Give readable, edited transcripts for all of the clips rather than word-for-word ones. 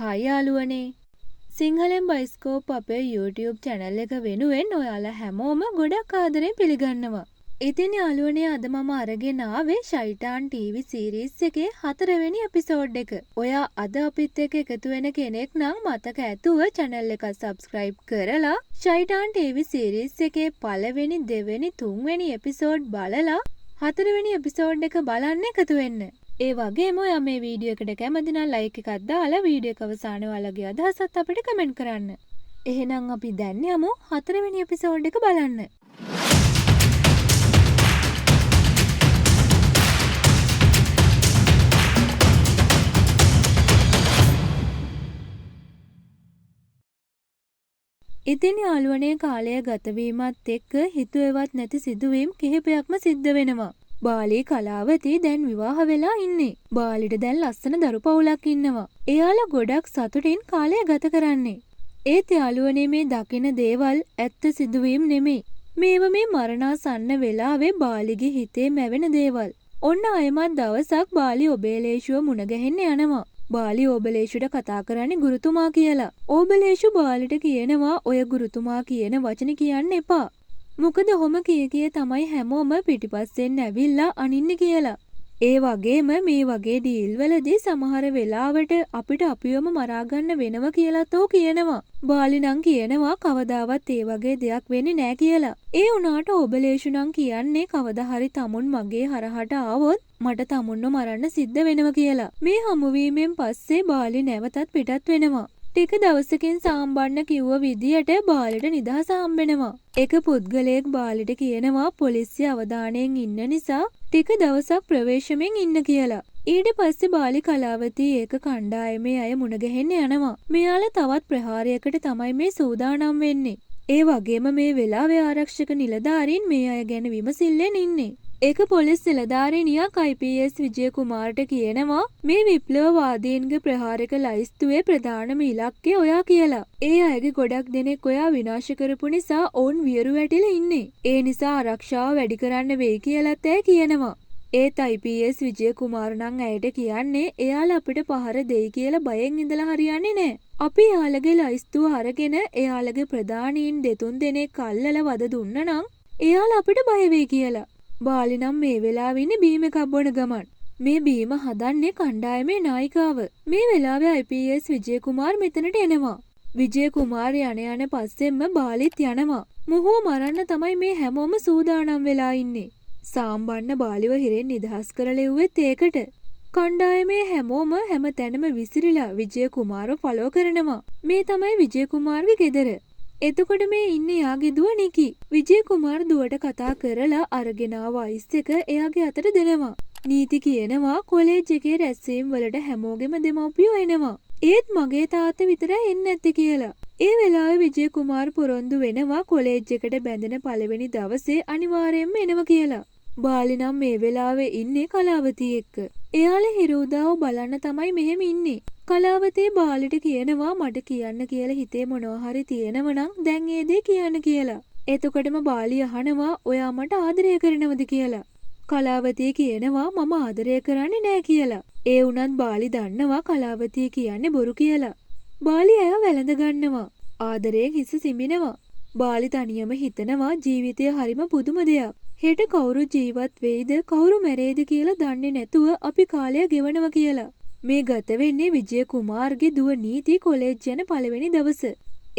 Hi යාළුවනේ. සිංහලෙන් bioscope අපේ YouTube channel එක වෙනුවෙන් ඔයාලා හැමෝම ගොඩක් ආදරෙන් පිළිගන්නවා. ඉතින් යාළුවනේ අද මම අරගෙන ආවේ ෂයිටාන් TV series එකේ 4 වෙනි එපිසෝඩ් එක. ඔයා අද අපිත් එක්ක එකතු වෙන කෙනෙක් නම් මතක ඇතුව channel එක subscribe කරලා ෂයිටාන් TV series එකේ පළවෙනි දෙවෙනි තුන්වෙනි එපිසෝඩ් බලලා 4 වෙනි එපිසෝඩ් එක බලන්න එකතු වෙන්න. ඒ වගේම ඔයා මේ වීඩියෝ එකට කැමති නම් ලයික් එකක් දාලා වීඩියෝ එක අවසානයේ ඔයාලගේ අදහසත් අපිට කමෙන්ට් කරන්න. එහෙනම් අපි දැන් යමු 4 වෙනි එපිසෝඩ් එක බලන්න. ඉතින් යාළුවනේ කාලය ගත වීමත් එක්ක හිතුවේවත් නැති සිදුවීම් කිහිපයක්ම සිද්ධ වෙනවා. බාලි කලාවතී දැන් විවාහ වෙලා ඉන්නේ. බාලිට දැන් ලස්සන දරු පවුලක් ඉන්නවා. එයාලා ගොඩක් සතුටින් කාලය ගත කරන්නේ. ඒත් යාළුවනේ මේ දකින දේවල් ඇත්ත සිදුවීම් නෙමෙයි. මේව මේ මරණාසන්න වෙලාවේ බාලිගේ හිතේ මැවෙන දේවල්. ඔන්න අයමත් දවසක් බාලි ඔබේලේෂුව මුණ ගැහෙන්න යනවා. බාලි ඕබලේෂුට කතා කරන්නේ ගුරුතුමා කියලා. ඕබලේෂු බාලිට කියනවා ඔය ගුරුතුමා කියන වචන කියන්න එපා. මොකද ඔහොම කිය තමයි හැමෝම පිටිපස්සෙන් ඇවිල්ලා අනින්න කියලා. ඒ වගේම මේ වගේ ඩීල් වලදී සමහර වෙලාවට අපිට අපිවම මරාගන්න වෙනවා කියලාත් ඔහු කියනවා. බාලි නම් කියනවා කවදාවත් ඒ වගේ දෙයක් වෙන්නේ නැහැ කියලා. ඒ වුණාට ඕබලේෂු නම් කියන්නේ කවදා හරි තමුන් මගේ හරහට ආවොත් මට තමුන්ව මරන්න සිද්ධ වෙනවා කියලා. මේ හමුවීමෙන් පස්සේ බාලි නැවතත් පිටත් වෙනවා. ටික දවසකින් සාම්බන්න කිව්ව විදියට බාලිට නිදහස හම්බෙනවා. එක පුද්ගලයෙක් බාලිට කියනවා පොලිසිය අවධානයෙන් ඉන්න නිසා ටික දවසක් ප්‍රවේශමෙන් ඉන්න කියලා. ඊට පස්සේ බාලි කලාවතී ඒක කණ්ඩායමේ අය මුණ ගැහෙන්න යනවා. මෙයාලා තවත් ප්‍රහාරයකට තමයි මේ සූදානම් වෙන්නේ. ඒ වගේම මේ වෙලාවේ ආරක්ෂක නිලධාරීන් මේ අය ගැන විමසිල්ලෙන් ඉන්නේ. ඒක පොලිස් නිලධාරිනියක් IPS විජය කුමාරට කියනවා මේ විප්ලවවාදීන්ගේ ප්‍රහාරක ලයිස්තුවේ ප්‍රධානම ඉලක්කය ඔයා කියලා. ඒ අයගේ ගොඩක් දෙනෙක් ඔයා විනාශ කරපු නිසා ඔවුන් වියරු වැටිලා ඉන්නේ. ඒ නිසා ආරක්ෂාව වැඩි කරන්න වෙයි කියලාත් ඇය කියනවා. ඒත් IPS විජය කුමාර නම් ඇයට කියන්නේ එයාලා අපිට පහර දෙයි කියලා බයෙන් ඉඳලා හරියන්නේ නැහැ. අපි එයාලගේ ලයිස්තුව අරගෙන එයාලගේ ප්‍රධානීන් දෙතුන් දෙනෙක් අල්ලලා වද දුන්න නම් එයාලා අපිට බය වෙයි කියලා. බාලි නම් මේ වෙලාවේ ඉන්නේ බීම එකක් බොන ගමන්. මේ බීම හදන්නේ කණ්ඩායමේ නායිකාව. මේ වෙලාවේ IPS විජය කුමාර් මෙතනට එනවා. විජය කුමාර් යන පස්සෙන්ම බාලිත් යනවා. මොහුව මරන්න තමයි මේ හැමෝම සූදානම් වෙලා ඉන්නේ. සාම්බන්න බාලිව හිරෙන් නිදහස් කරලා එව්වෙත් ඒකට. කණ්ඩායමේ හැමෝම හැම තැනම විසිරිලා විජය කුමාරව ෆලෝ කරනවා. මේ තමයි විජය කුමාර්ගේ ගෙදර. එතකොට මේ ඉන්නේ යාගේ දුව නිකි. විජය කුමාර් දුවට කතා කරලා අරගෙන ආව අයිස් එක එයාගේ අතට දෙනවා. නීති කියනවා කොලෙජ් එකේ රැස්වීම් වලට හැමෝගෙම දෙමව්පියෝ එනවා. ඒත් මගේ තාත්තා විතරයි එන්නේ නැත්තේ කියලා. ඒ වෙලාවේ විජය කුමාර් පොරොන්දු වෙනවා කොලෙජ් එකට බැඳෙන පළවෙනි දවසේ අනිවාර්යයෙන්ම එනවා කියලා. බාලි නම් මේ වෙලාවේ ඉන්නේ කලාවතී එක්ක. එයාලා හිරුදාව බලන්න තමයි මෙහෙම ඉන්නේ. කලාවතී බාලිට කියනවා මට කියන්න කියලා හිතේ මොනවා හරි තියෙනව නම් දැන් ඒ දේ කියන්න කියලා. එතකොටම බාලි අහනවා ඔයා මට ආදරය කරනවද කියලා. කලාවතී කියනවා මම ආදරය කරන්නේ නැහැ කියලා. ඒ වුණත් බාලි දන්නවා කලාවතී කියන්නේ බොරු කියලා. බාලි අය වැළඳ ගන්නවා. ආදරයෙන් හිස සිඹිනවා. බාලි තනියම හිතනවා ජීවිතය හරිම පුදුම දෙයක්. හෙට කවුරු ජීවත් වෙයිද කවුරු මැරෙයිද කියලා දන්නේ නැතුව අපි කාලය ගෙවනවා කියලා. මේ ගත වෙන්නේ විජය කුමාර්ගේ දුව නීති කොලෙජ් යන පළවෙනි දවස.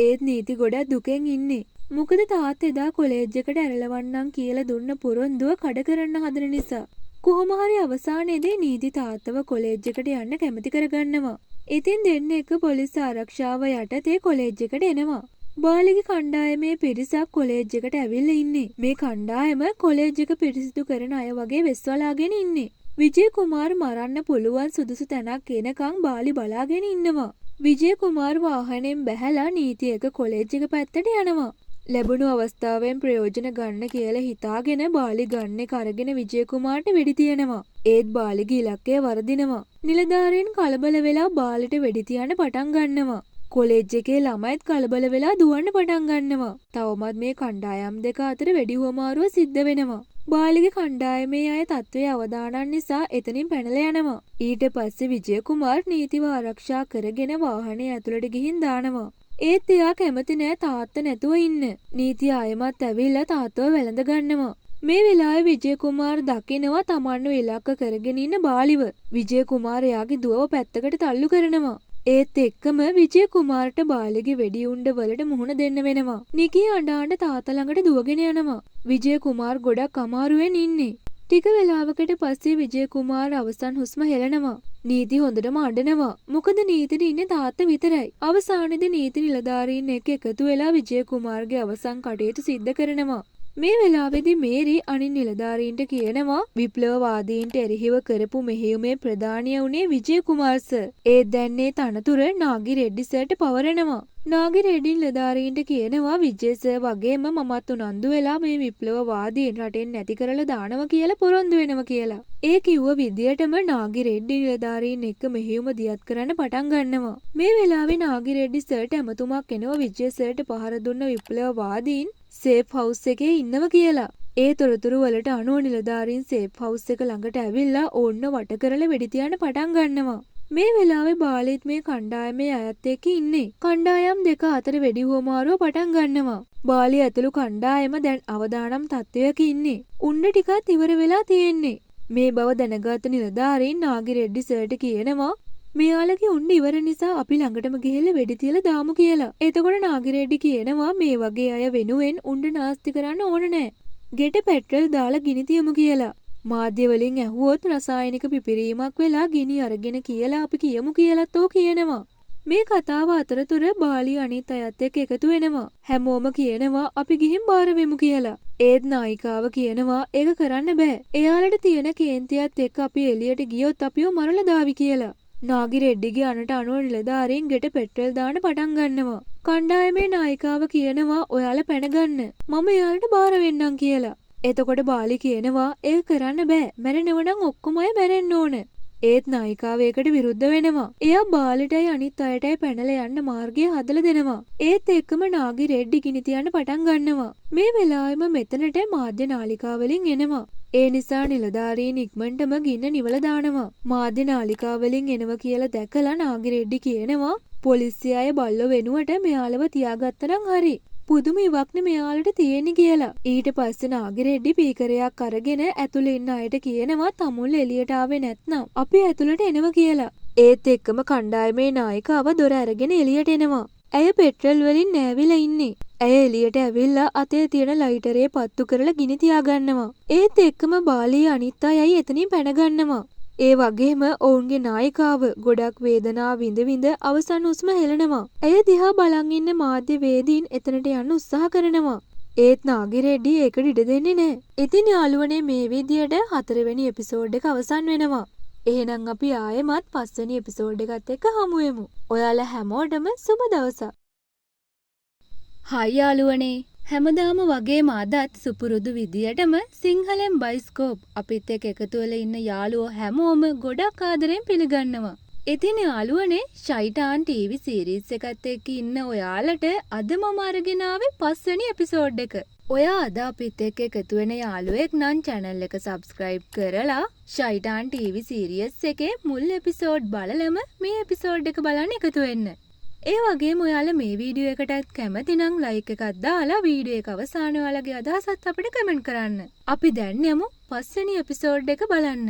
ඒත් නීති ගොඩක් දුකෙන් ඉන්නේ. මොකද තාත්තා එදා කොලෙජ් එකට ඇරලවන්නම් කියලා දුන්න පොරොන්දුව කඩ කරන්න හදන නිසා. කොහොම හරි අවසානයේදී නීති තාත්තව කොලෙජ් එකට යන්න කැමති කරගන්නවා. ඉතින් දෙන්න එක පොලිස් ආරක්ෂාව යටතේ කොලෙජ් එකට එනවා. බාලිගේ කණ්ඩායමේ පිරිසක් කොලෙජ් එකට ඇවිල්ලා ඉන්නේ. මේ කණ්ඩායම කොලෙජ් එක පිරිසිදු කරන අය වගේ වෙස්වලාගෙන ඉන්නේ. විජය කුමාර් මරන්න පුළුවන් සුදුසු තැනක් එනකන් බාලි බලාගෙන ඉන්නවා. විජය කුමාර් වාහනයෙන් බැහැලා නීති එක කොලෙජ් එක පැත්තට යනවා. ලැබුණු අවස්ථාවෙන් ප්‍රයෝජන ගන්න කියලා හිතාගෙන බාලි ගන්න එක අරගෙන විජය කුමාර්ට වෙඩි තියනවා. ඒත් බාලිගේ ඉලක්කය වර්ධිනවා. නිලධාරීන් කලබල වෙලා බාලිට වෙඩි තියන්න පටන් ගන්නවා. කොලෙජ් එකේ ළමයිත් කලබල වෙලා දුවන්න පටන් ගන්නවා. තවමත් මේ කණ්ඩායම් දෙක අතර වෙඩි හුවමාරුව සිද්ධ වෙනවා. බාලිගේ කණ්ඩායමේ අය තත්ත්වයේ අවදානන් නිසා එතනින් පැනලා යනවා. ඊට පස්සේ විජය කුමාර් නීතිව ආරක්ෂා කරගෙන වාහනේ ඇතුළට ගිහින් දානවා. ඒත් එයා කැමති නෑ තාත්තා නැතුව ඉන්න. නීතිය ආයෙමත් ඇවිල්ලා තාත්තව වැළඳ ගන්නවා. මේ වෙලාවේ විජය කුමාර් දකිනවා තමන්ව ඉලක්ක කරගෙන ඉන්න බාලිව. විජය කුමාර් එයාගේ දුවව පැත්තකට තල්ලු කරනවා. ඒත් එක්කම විජය කුමාර්ට බාලිගේ වෙඩි උණ්ඩ වලට මුහුණ දෙන්න වෙනවා. නිකී අඬ තාත්තා ළඟට දුවගෙන යනවා. විජය කුමාර් ගොඩක් අමාරුවෙන් ඉන්නේ. ටික වෙලාවකට පස්සේ විජය කුමාර් අවසන් හුස්ම හෙලනවා. නීති හොඳටම අඬනවා. මොකද නීතිට ඉන්නේ තාත්තා විතරයි. අවසානයේදී නීති නිලධාරීන් එක්ක එකතු වෙලා විජය කුමාර්ගේ අවසන් කටයුතු සිද්ධ කරනවා. මේ වෙලාවේදී මේරි අනිත් නිලධාරීන්ට කියනවා විප්ලවවාදීන්ට එරෙහිව කරපු මෙහෙයුමේ ප්‍රධානිය වුණේ විජය කුමාර් සර්. ඒ දැන්නේ තනතුර නාගි රෙඩ්ඩි සර්ට පවරනවා. නාගි රෙඩ්ඩි නිලධාරීන්ට කියනවා විජය සර් වගේම මමත් උනන්දු වෙලා මේ විප්ලවවාදීන් රටෙන් නැති කරලා දානවා කියලා පොරොන්දු වෙනවා කියලා. ඒ කිව්ව විදියටම නාගි රෙඩ්ඩි නිලධාරීන් එක්ක මෙහෙයුම දියත් කරන්න පටන් ගන්නවා. මේ වෙලාවේ නාගි රෙඩ්ඩි සර්ට ඇමතුමක් එනවා විජය සර්ට පහර දුන්න විප්ලවවාදීන් සේෆ් හවුස් එකේ ඉන්නවා කියලා. ඒ තොරතුරු වලට අනුව නිලධාරීන් සේෆ් හවුස් එක ළඟට ඇවිල්ලා ඕන්න වට කරලා වෙඩි තියන්න පටන් ගන්නවා. මේ වෙලාවේ බාලිත් මේ කණ්ඩායමේ අයත් එක්ක ඉන්නේ. කණ්ඩායම් දෙක අතර වෙඩි හුවමාරුව පටන් ගන්නවා. බාලි ඇතුළු කණ්ඩායම දැන් අවදානම් තත්ත්වයක ඉන්නේ. උන්න ටිකක් ඉවර වෙලා තියෙන්නේ. මේ බව දැනගත් නිලධාරීන් නාගි රෙඩ්ඩි සර්ට කියනවා මෙයාලගේ උණ්ඩ ඉවර නිසා අපි ළඟටම ගිහිල්ලා වෙඩි තියලා දාමු කියලා. එතකොට නාගි රෙඩ්ඩි කියනවා මේ වගේ අය වෙනුවෙන් උණ්ඩ නාස්ති කරන්න ඕන නෑ. ගෙට පෙට්‍රල් දාලා ගිනි තියමු කියලා. මාධ්‍ය වලින් ඇහුවොත් රසායනික පිපිරීමක් වෙලා ගිනි අරගෙන කියලා අපි කියමු කියලාත් ඕ කියනවා. මේ කතාව අතරතුර බාලි අනිත් අයත් එක්ක එකතු වෙනවා. හැමෝම කියනවා අපි ගිහින් බාර වෙමු කියලා. ඒත් නායිකාව කියනවා ඒක කරන්න බෑ. එයාලට තියෙන කේන්තියත් එක්ක අපි එළියට ගියොත් අපිව මරලා දාවි කියලා. නාගි රෙඩ්ඩිගේ අනට අනුව නිලධාරීන් ගෙට පෙට්‍රල් දාන්න පටන් ගන්නවා. කණ්ඩායමේ නායිකාව කියනවා ඔයාලා පැන ගන්න. මම එයාලට බාර වෙන්නම් කියලා. එතකොට බාලි කියනවා ඒක කරන්න බෑ. මැරෙනව නම් ඔක්කොම අය මැරෙන්න ඕන. ඒත් නායිකාව ඒකට විරුද්ධ වෙනවා. එයා බාලිටයි අනිත් අයටයි පැනලා යන්න මාර්ගය හදලා දෙනවා. ඒත් එක්කම නාගි රෙඩ්ඩි ගිනි තියන්න පටන් ගන්නවා. මේ වෙලාවෙම මෙතනට මාධ්‍ය නාලිකාවලින් එනවා. ඒ නිසා නිලධාරීන් ඉක්මනටම ගින්න නිවලා දානවා. මාධ්‍ය නාලිකාවලින් එනවා කියලා දැකලා නාගි රෙඩ්ඩි කියනවා පොලිසිය අය බල්ලෝ වෙනුවට මෙයාලව තියාගත්තනම් හරි. පුදුම ඉවක්නේ මෙයාලට තියෙන්නේ කියලා. ඊට පස්සේ නාගි රෙඩ්ඩි පීකරයක් අරගෙන ඇතුළේ ඉන්න අයට කියනවා තමුල් එළියට ආවේ නැත්නම් අපි ඇතුළට එනවා කියලා. ඒත් එක්කම කණ්ඩායමේ නායිකාව දොර අරගෙන එළියට එනවා. ඇය පෙට්‍රල් වලින් නෑවිලා ඉන්නේ. ඇය එළියට ඇවිල්ලා අතේ තියෙන ලයිටරේ පත්තු කරලා ගිනි තියාගන්නවා. ඒත් එක්කම බාලී අනිත් අයයි එතනින් පැන ගන්නවා. ඒ වගේම ඔවුන්ගේ නායිකාව ගොඩක් වේදනාව විඳ විඳ අවසන් හුස්ම හෙලනවා. ඇය දිහා බලන් ඉන්න මාධ්‍ය වේදීන් එතනට යන්න උත්සාහ කරනවා. ඒත් නාගි රෙඩ්ඩි ඒකට ඉඩ දෙන්නේ නැහැ. ඉතින් යාළුවනේ මේ විදියට 4 වෙනි එපිසෝඩ් එක අවසන් වෙනවා. එහෙනම් අපි ආයෙමත් 5 වෙනි එපිසෝඩ් එකත් එක්ක හමු වෙමු. ඔයාලා හැමෝටම සුබ දවසක්. හායි යාළුවනේ. හැමදාම වගේ මාදත් සුපුරුදු විදියටම සිංහලෙන් බයිස්කෝප් අපිත් එක්ක එකතු වෙලා ඉන්න යාළුවෝ හැමෝම ගොඩක් ආදරෙන් පිළිගන්නවා. ඉතින් යාළුවනේ ෂයිටාන් ටීවී සීරීස් එකත් එක්ක ඉන්න ඔයාලට අද මම අරගෙන ආවේ 5 වෙනි එපිසෝඩ් එක. ඔයා අද අපිත් එක්ක එකතු වෙන යාළුවෙක් නම් channel එක subscribe කරලා ෂයිටාන් ටීවී සීරීස් එකේ මුල් එපිසෝඩ් බලලම මේ එපිසෝඩ් එක බලන්න එකතු වෙන්න. ඒ වගේම ඔයාලා මේ වීඩියෝ එකටත් කැමති නම් ලයික් එකක් දාලා වීඩියෝ එක අවසානයේ ඔයාලගේ අදහසත් අපිට කමෙන්ට් කරන්න. අපි දැන් යමු 5 වෙනි එපිසෝඩ් එක බලන්න.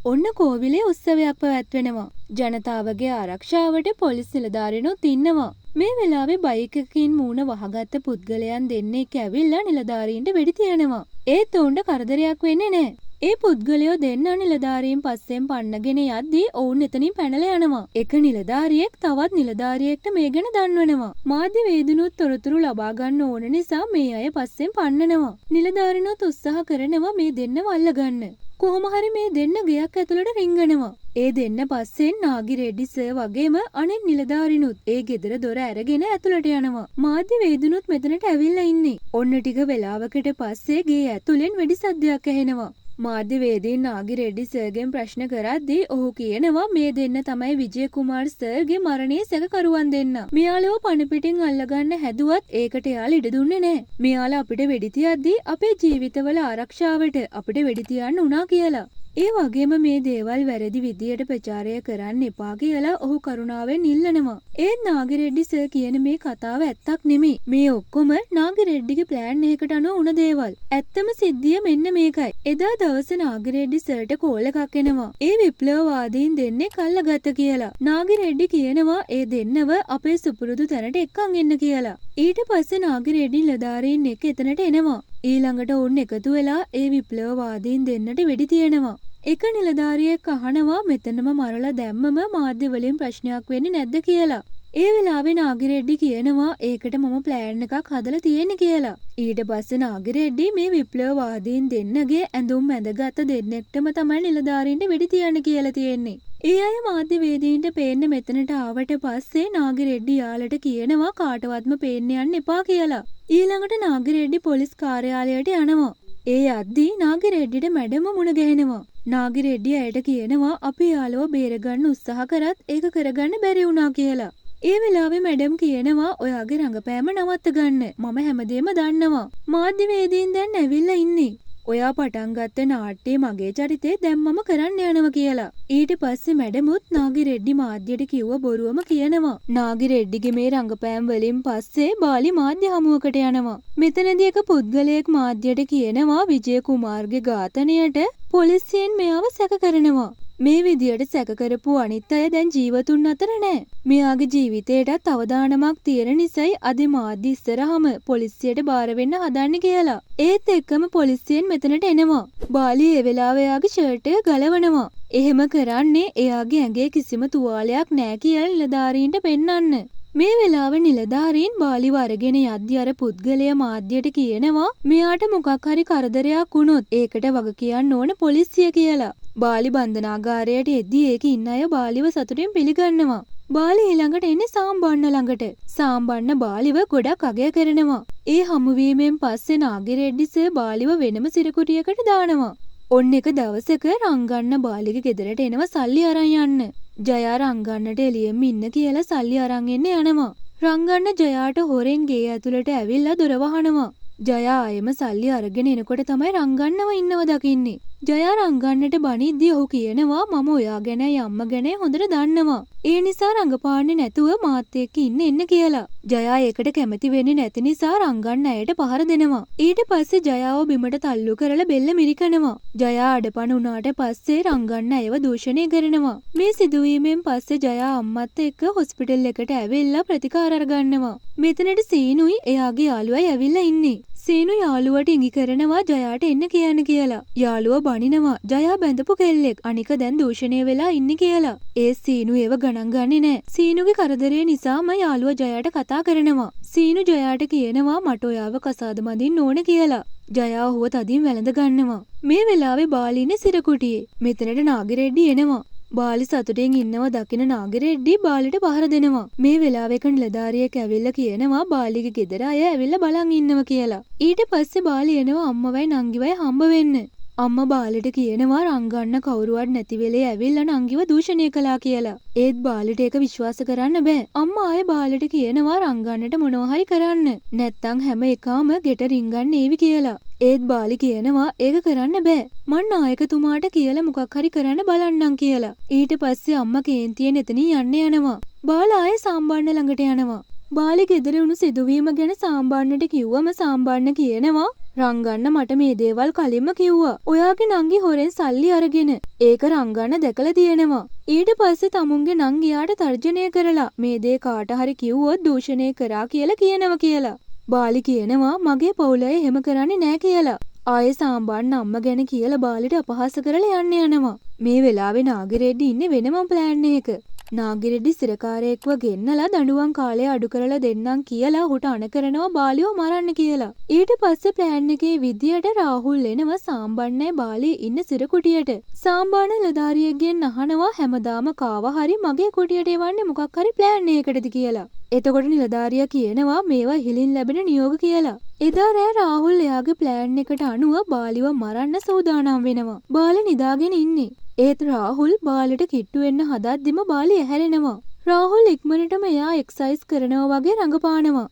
ඔන්න කෝවිලේ උත්සවයක් පැවැත්වෙනවා. ජනතාවගේ ආරක්ෂාවට පොලිස් නිලධාරීනුත් ඉන්නවා. මේ වෙලාවේ බයික් එකකින් මූණ වහගත්ත පුද්ගලයන් දෙන්නෙක් ඇවිල්ලා නිලධාරීන්ට වෙඩි තියනවා. ඒත් උන්ට කරදරයක් වෙන්නේ නැහැ. ඒ පුද්ගලයෝ දෙන්න නිලධාරීන් පස්සෙන් පන්නගෙන යද්දී ඔවුන් එතනින් පැනලා යනවා. එක නිලධාරියෙක් තවත් නිලධාරියෙක්ට මේ ගැන දන්වනවා. මාධ්‍ය වේදිනුත් තොරතුරු ලබා ගන්න ඕන නිසා මේ අය පස්සෙන් පන්නනවා. නිලධාරිනුත් උත්සාහ කරනවා මේ දෙන්නව අල්ලගන්න. කොහොම හරි මේ දෙන්න ගෙයක් ඇතුළට රිංගනවා. ඒ දෙන්න පස්සෙන් නාගි රෙඩ්ඩි සර් වගේම අනෙක් නිලධාරිනුත් ඒ ගෙදර දොර අරගෙන ඇතුළට යනවා. මාධ්‍ය වේදිනුත් මෙතනට ඇවිල්ලා ඉන්නේ. ඔන්න ටික වෙලාවකට පස්සේ ගේ ඇතුළෙන් වෙඩි සද්දයක් ඇහෙනවා. මාධ්‍යවේදීන් නාගිරෙඩ්ඩි සර්ගෙන් ප්‍රශ්න කරද්දී ඔහු කියනවා මේ දෙන්න තමයි විජය කුමාර් සර්ගේ මරණයේ සැකකරුවන් දෙන්න. මෙයාලව පණපිටින් අල්ලගන්න හැදුවත් ඒකට එයාලා ඉඩ දුන්නේ නැහැ. මෙයාලා අපිට වෙඩි තියද්දී අපේ ජීවිතවල ආරක්ෂාවට අපිට වෙඩි තියන්න උනා කියලා. ඒ වගේම මේ දේවල් වැරදි විදියට ප්‍රචාරය කරන්න එපා කියලා ඔහු කරුණාවෙන් ඉල්ලනවා. ඒත් නාගිරෙඩ්ඩි සර් කියන මේ කතාව ඇත්තක් නෙමෙයි. මේ ඔක්කොම නාගිරෙඩ්ඩිගේ ප්ලෑන් එකකට අනුව වුණ දේවල්. ඇත්තම සිද්ධිය මෙන්න මේකයි. එදා දවසේ නාගිරෙඩ්ඩි සර්ට කෝල් එකක් එනවා. ඒ විප්ලවවාදීන් දෙන්නේ කල්ලගත්ත කියලා. නාගිරෙඩ්ඩි කියනවා ඒ දෙන්නව අපේ සුපුරුදු තැනට එක්කන් එන්න කියලා. ඊට පස්සේ නාගිරෙඩ්ඩි නිලධාරීන් එක්ක එතනට එනවා. ඊළඟට ඔවුන් එකතු වෙලා ඒ විප්ලවවාදීන් දෙන්නට වෙඩි තියනවා. එක නිලධාරියෙක් අහනවා මෙතනම මරලා දැම්මම මාධ්‍ය වලින් ප්‍රශ්නයක් වෙන්නේ නැද්ද කියලා. ඒ වෙලාවේ නාගිරෙඩ්ඩි කියනවා ඒකට මම ප්ලෑන් එකක් හදලා තියෙන්නේ කියලා. ඊට පස්සේ නාගිරෙඩ්ඩි මේ විප්ලවවාදීන් දෙන්නගේ ඇඳුම් ඇඳගත්ත දෙන්නෙක්ටම තමයි නිලධාරීන්ට වෙඩි තියන්න කියලා තියෙන්නේ. ඒ අය මාධ්‍යවේදීන්ට පේන්න මෙතනට ආවට පස්සේ නාගිරෙඩ්ඩි යාලට කියනවා කාටවත්ම පේන්න යන්න එපා කියලා. ඊළඟට නාගිරෙඩ්ඩි පොලිස් කාර්යාලයට යනවා. ඒ යද්දී නාගිරෙඩ්ඩිට මැඩම මුණ ගැහෙනවා. නාගිරෙඩ්ඩි ඇයට කියනවා අපි යාළුව බේරගන්න උත්සාහ කරත් ඒක කරගන්න බැරි වුණා කියලා. ඒ වෙලාවේ මැඩම් කියනවා ඔයාගේ රඟපෑම නවත්ත ගන්න. මම හැමදේම දන්නවා. මාධ්‍යවේදීන් දැන් ඇවිල්ලා ඉන්නේ. ඔයා පටන් ගත්ත නාට්‍යයේ මගේ චරිතේ දැන් මම කරන්න යනවා කියලා. ඊට පස්සේ මැඩමුත් නාගිරෙඩ්ඩි මාධ්‍යයට කිව්ව බොරුවම කියනවා. නාගිරෙඩ්ඩිගේ මේ රංගපෑම් වලින් පස්සේ බාලි මාධ්‍ය හමුවකට යනවා. මෙතනදී එක පුද්ගලයෙක් මාධ්‍යයට කියනවා විජය කුමාර්ගේ ඝාතනයට පොලිසියෙන් මෙයාව සැක කරනවා. මේ විදියට සැක කරපු අනිත් අය දැන් ජීවතුන් අතර නැහැ. මෙයාගේ ජීවිතේටත් අවදානමක් තියෙන නිසායි අද මාධ්‍ය ඉස්සරහම පොලිසියට බාර වෙන්න හදන්නේ කියලා. ඒත් එක්කම පොලිසියෙන් මෙතනට එනවා. බාලි ඒ වෙලාවේ එයාගේ ෂර්ට් එක ගලවනවා. එහෙම කරන්නේ එයාගේ ඇඟේ කිසිම තුවාලයක් නැහැ කියලා නිලධාරීන්ට පෙන්වන්න. මේ වෙලාවේ නිලධාරීන් බාලිව අරගෙන යද්දී අර පුද්ගලයා මාධ්‍යයට කියනවා මෙයාට මොකක් හරි කරදරයක් වුණොත් ඒකට වග කියන්න ඕන පොලිසිය කියලා. බාලි බන්ධනාගාරයට එද්දී ඒකේ ඉන්න අය බාලිව සතුටින් පිළිගන්නවා. බාලි ඊළඟට එන්නේ සාම්බන්න ළඟට. සාම්බන්න බාලිව ගොඩක් අගය කරනවා. ඒ හමුවීමෙන් පස්සේ නාගිරෙඩ්ඩි සර් බාලිව වෙනම සිරකුටියකට දානවා. ඔන්න එක දවසක රංගන්න බාලිගේ ගෙදරට එනවා සල්ලි අරන් යන්න. ජයා රංගන්නට එළියෙම ඉන්න කියලා සල්ලි අරන් එන්න යනවා. රංගන්න ජයාට හොරෙන් ගේ ඇතුළට ඇවිල්ලා දොර වහනවා. ජයා ආයෙම සල්ලි අරගෙන එනකොට තමයි රංගන්නව ඉන්නව දකින්නේ. ජයා රංගන්නට බනිද්දී ඔහු කියනවා මම ඔයා ගැනයි අම්මා ගැනයි හොඳට දන්නවා. ඒ නිසා රංගපාන්නේ නැතුව මාත් එක්ක එන්න කියලා. ජයා ඒකට කැමති වෙන්නේ නැති නිසා රංගන්න ඇයට පහර දෙනවා. ඊට පස්සේ ජයාව බිමට තල්ලු කරලා බෙල්ල මිරිකනවා. ජයා අඩපණ උනාට පස්සේ රංගන්න ඇයව දූෂණය කරනවා. මේ සිදුවීමෙන් පස්සේ ජයා අම්මත් එක්ක හොස්පිටල් එකට ඇවිල්ලා ප්‍රතිකාර අරගන්නවා. මෙතනට සීනුයි එයාගේ යාළුවයි ඇවිල්ලා ඉන්නේ. සීනු යාළුවට ඉඟි කරනවා ජයාට එන්න කියන්න කියලා. යාළුවා බනිනවා ජයා බැඳපු කෙල්ලෙක් අනික දැන් දූෂණය වෙලා ඉන්නේ කියලා. ඒ සීනු ඒව ගණන් ගන්නේ නැහැ. සීනුගේ කරදරේ නිසාම යාළුවා ජයාට කතා කරනවා. සීනු ජයාට කියනවා මට ඔයාව කසාද බඳින්න ඕන කියලා. ජයා ඔහුව තදින් වැළඳ ගන්නවා. මේ වෙලාවේ බාලි ඉන්නේ සිරකුටියේ. මෙතනට නාගිරෙඩ්ඩි එනවා. බාලි සතුටෙන් ඉන්නව දකින නාගිරෙඩ්ඩි බාලිට පහර දෙනවා. මේ වෙලාවෙක නිලධාරියෙක් ඇවිල්ලා කියනවා බාලිගේ ගෙදර අය ඇවිල්ලා බලන් ඉන්නවා කියලා. ඊට පස්සේ බාලි එනවා අම්මවයි නංගිවයි හම්බ වෙන්න. අම්මා බාලිට කියනවා රංගන්න කවුරුවත් නැති වෙලේ ඇවිල්ලා නංගිව දූෂණය කළා කියලා. ඒත් බාලිට ඒක විශ්වාස කරන්න බෑ. අම්මා ආයේ බාලිට කියනවා රංගන්නට මොනවා හරි කරන්න. නැත්තම් හැම එකාම ගෙට රින්ගන්න ඒවි කියලා. ඒත් බාලි කියනවා ඒක කරන්න බෑ. මං නායකතුමාට කියලා මොකක් හරි කරන්න බලන්නම් කියලා. ඊට පස්සේ අම්මා කේන්තියෙන් එතනින් යන්න යනවා. බාලා ආයේ සාම්බන්න ළඟට යනවා. බාලි ගෙදර වුණු සිදුවීම ගැන සාම්බන්නට කිව්වම සාම්බන්න කියනවා රංගන්න මට මේ දේවල් කලින්ම කිව්වා. ඔයාගේ නංගි හොරෙන් සල්ලි අරගෙන. ඒක රංගන්න දැකලා තියෙනවා. ඊට පස්සේ තමුන්ගේ නංගියාට තර්ජනය කරලා මේ දේ කාට හරි කිව්වොත් දූෂණය කරා කියලා කියනවා කියලා. බාලි කියනවා මගේ පවුලේ එහෙම කරන්නේ නැහැ කියලා. ආයේ සාම්බන්න අම්මා ගැන කියලා බාලිට අපහාස කරලා යන්න යනවා. මේ වෙලාවේ නාගිරෙඩ්ඩි ඉන්නේ වෙනම ප්ලෑන් එකක. නාගිරෙඩ්ඩි සිරකාරයෙක්ව ගෙන්නලා දඬුවම් කාලය අඩු කරලා දෙන්නම් කියලා ඔහුට අණ කරනවා බාලිව මරන්න කියලා. ඊට පස්සේ ප්ලෑන් එකේ විදියට රාහුල් එනවා සාම්බන්නයි බාලි ඉන්න සිර කුටියට. සාම්බාන නිලධාරියෙක්ගෙන් අහනවා හැමදාම කාව හරි මගේ කුටියට එවන්නේ මොකක් හරි ප්ලෑන් එකකටද කියලා. එතකොට නිලධාරියා කියනවා මේවා හිලින් ලැබෙන නියෝග කියලා. එදා රෑ රාහුල් එයාගේ ප්ලෑන් එකට අනුව බාලිව මරන්න සූදානම් වෙනවා. බාලි නිදාගෙන ඉන්නේ. ඒත් රාහුල් බාලිට කිට්ටු වෙන්න හදද්දිම බාලි ඇහැරෙනවා. රාහුල් ඉක්මනටම එයා එක්සයිස් කරනවා වගේ රඟපානවා.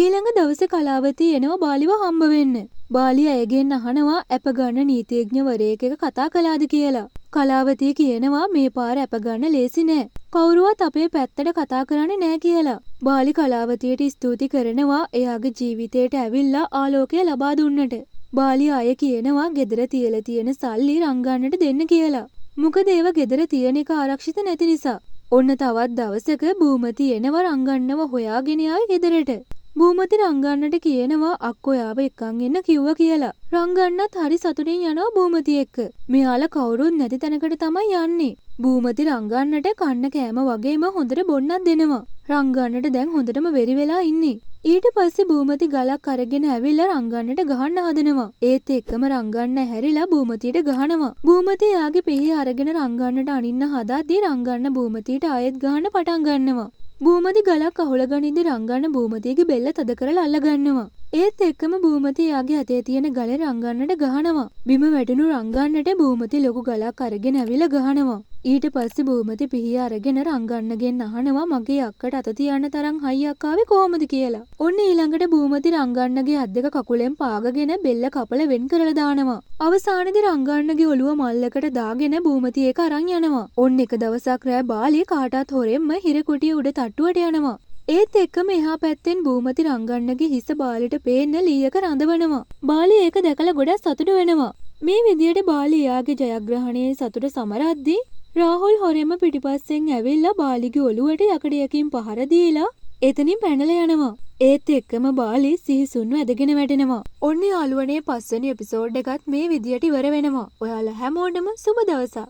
ඊළඟ දවසේ කලාවතී එනවා බාලිව හම්බ වෙන්න. බාලි ඇයගෙන් අහනවා ඇප ගන්න නීතිඥවරයෙක් එක කතා කළාද කියලා. කලාවතී කියනවා මේ පාර ඇප ගන්න ලේසි නෑ. කවුරුවත් අපේ පැත්තට කතා කරන්නේ නෑ කියලා. බාලි කලාවතියට ස්තුති කරනවා එයාගේ ජීවිතයට ඇවිල්ලා ආලෝකය ලබා දුන්නට. බාලි අය කියනවා ගෙදර තියලා තියෙන සල්ලි රංගන්නට දෙන්න කියලා. මොකද ඒව ගෙදර තියෙන එක ආරක්ෂිත නැති නිසා. ඔන්න තවත් දවසක භූමති එනව රංගන්නව හොයාගෙන ආයි ගෙදරට. භූමති රංගන්නට කියනවා අක්කෝ යාව එක්කන් එන්න කිව්වා කියලා. රංගන්නත් හරි සතුටින් යනවා භූමති එක්ක. මෙයාලා කවුරුත් නැති තැනකට තමයි යන්නේ. භූමති රංගන්නට කන්න කෑම වගේම හොඳට බොන්නත් දෙනවා. රංගන්නට දැන් හොඳටම වෙරි වෙලා ඉන්නේ. ඊට පස්සේ භූමති ගලක් අරගෙන ඇවිල්ලා රංගන්නට ගහන්න හදනවා. ඒත් එක්කම රංගන්න හැරිලා භූමතියට ගහනවා. භූමති යාගේ පිහි අරගෙන රංගන්නට අනින්න හදද්දී රංගන්න භූමතියට ආයෙත් ගහන්න පටන් ගන්නවා. භූමති ගලක් අහුල ගනිද්දී රංගන්න භූමතියගේ බෙල්ල තද කරලා අල්ල ගන්නවා. ඒත් එක්කම භූමති යාගේ අතේ තියෙන ගලේ රංගන්නට ගහනවා. බිම වැටුණු රංගන්නට භූමති ලොකු ගලක් අරගෙන ඇවිල්ලා ගහනවා. ඊට පස්සේ භූමති පිහිය අරගෙන රංගන්නගෙන් අහනවා මගේ අක්කට අත තියන්න තරම් හයියක් ආවේ කොහොමද කියලා. ඔන්න ඊළඟට භූමති රංගන්නගේ අත් දෙක කකුලෙන් පාගගෙන බෙල්ල කපල වෙන් කරලා දානවා. අවසානයේදී රංගන්නගේ ඔළුව මල්ලකට දාගෙන භූමති ඒක අරන් යනවා. ඔන්න එක දවසක් රෑ බාලි කාටත් හොරෙන්ම හිර කුටිය උඩ තට්ටුවට යනවා. ඒත් එක්කම එහා පැත්තෙන් භූමති රංගන්නගේ හිස බාලිට පේන්න ලීයක රඳවනවා. බාලි ඒක දැකලා ගොඩක් සතුටු වෙනවා. මේ විදියට බාලි එයාගේ ජයග්‍රහණයේ සතුට සමරද්දී රාහුල් හොරෙන්ම පිටිපස්සෙන් ඇවිල්ලා බාලිගේ ඔළුවට යකඩයකින් පහර දීලා එතනින් පැනලා යනවා. ඒත් එක්කම බාලි සිහිසුන්ව ඇදගෙන වැටෙනවා. ඔන්න යාළුවනේ 5 වෙනි එපිසෝඩ් එකත් මේ විදියට ඉවර වෙනවා. ඔයාලා හැමෝටම සුබ දවසක්.